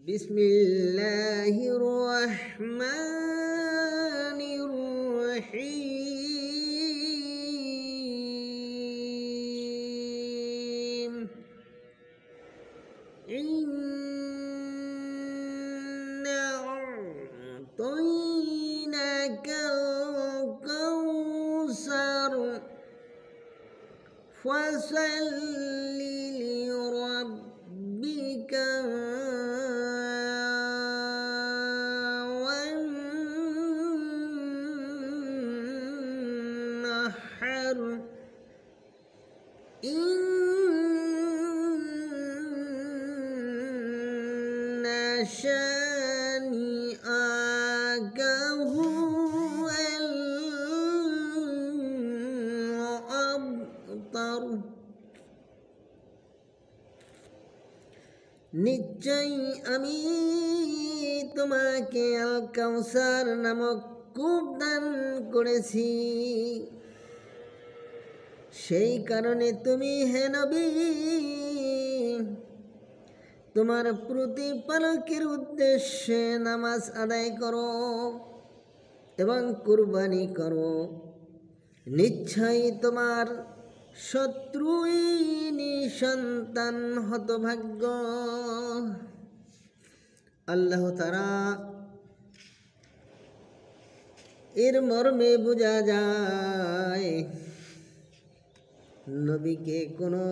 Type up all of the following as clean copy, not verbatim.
বিসমিল্লাহির রহমানির রহিম। ইন্না আ'তাইনাকাল কাউসার ফাসাল্লি লিরাব্বিকা ওয়ান্হার। ইন্না শানিআকা হুয়াল আবতার। নিশ্চয়ই আমি তোমাকে আল কাউসার নামক কূপ দান করেছি, সেই কারণে তুমি হে নবী তোমার প্রতিপালকের উদ্দেশ্যে নামাজ আদায় করো এবং কুরবানি করো। নিশ্চয়ই তোমার শত্রুই নিঃসন্তান হতভাগ্য। আল্লাহ তাআলা এর মর্মে বোঝা যায় নবীকে কোনো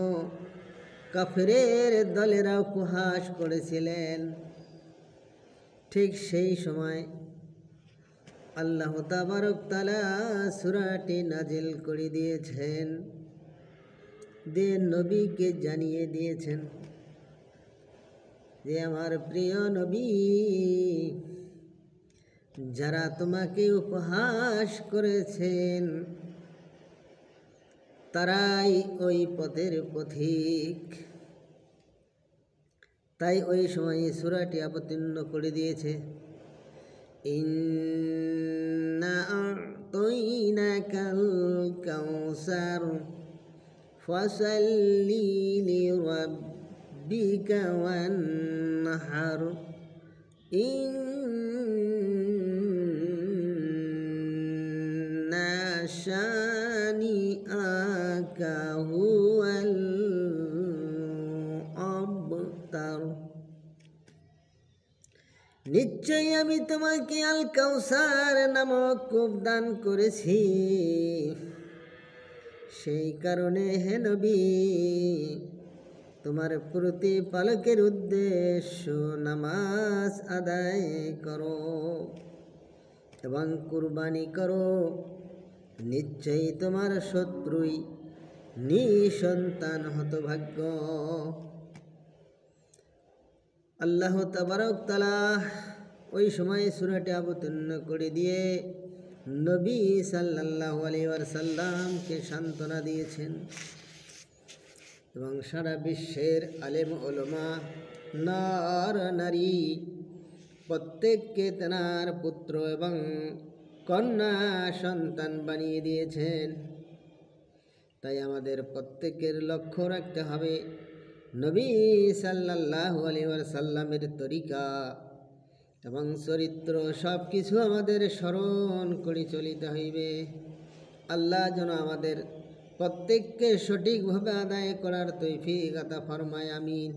কাফেরের দলেরা উপহাস করেছিলেন। ঠিক সেই সময় আল্লাহ তাবারক তাআলা সূরাটি নাজিল করে দিয়েছেন, দিয়ে নবীকে জানিয়ে দিয়েছেন যে আমার প্রিয় নবী, যারা তোমাকে উপহাস করেছেন তারাই ওই পথের পথিক। তাই ওই সময় সূরাটি অবতীর্ণ করে দিয়েছে, ইন্না আ'তাইনাকাল কাউসার ফাসাল্লি লিরাব্বিকা ওয়ানহার। ইন্না শানিআকা হুয়াল আবতার। নিশ্চয়ই আমি তোমাকে আল কাউসার নামক কূপ দান করেছি, সেই কারণে হে নবী তোমার প্রতিপালকের উদ্দেশ্য নামাজ আদায় করো এবং কুরবানি করো। নিশ্চয়ই তোমার শত্রুই নিঃসন্তান হতভাগ্য। আল্লাহ তাবারক তাআলা ওই সময় সূরাটি অবতীর্ণ করে দিয়ে নবী সাল্লাল্লাহু আলাইহি ওয়াসাল্লামকে সান্ত্বনা দিয়েছেন এবং সারা বিশ্বের আলেম ওলামা নর নারী প্রত্যেককে তেনার পুত্র এবং কন্যা সন্তান বানিয়ে দিয়েছেন। তাই আমাদের প্রত্যেকের লক্ষ্য রাখতে হবে নবী সাল্লাল্লাহু আলাইহি ওয়াসাল্লামের তরিকা এবং চরিত্র সব কিছু আমাদের স্মরণ করে চলিতে হইবে। আল্লাহ যেন আমাদের প্রত্যেককে সঠিকভাবে আদায় করার তৌফিক আতা ফরমায়। আমিন।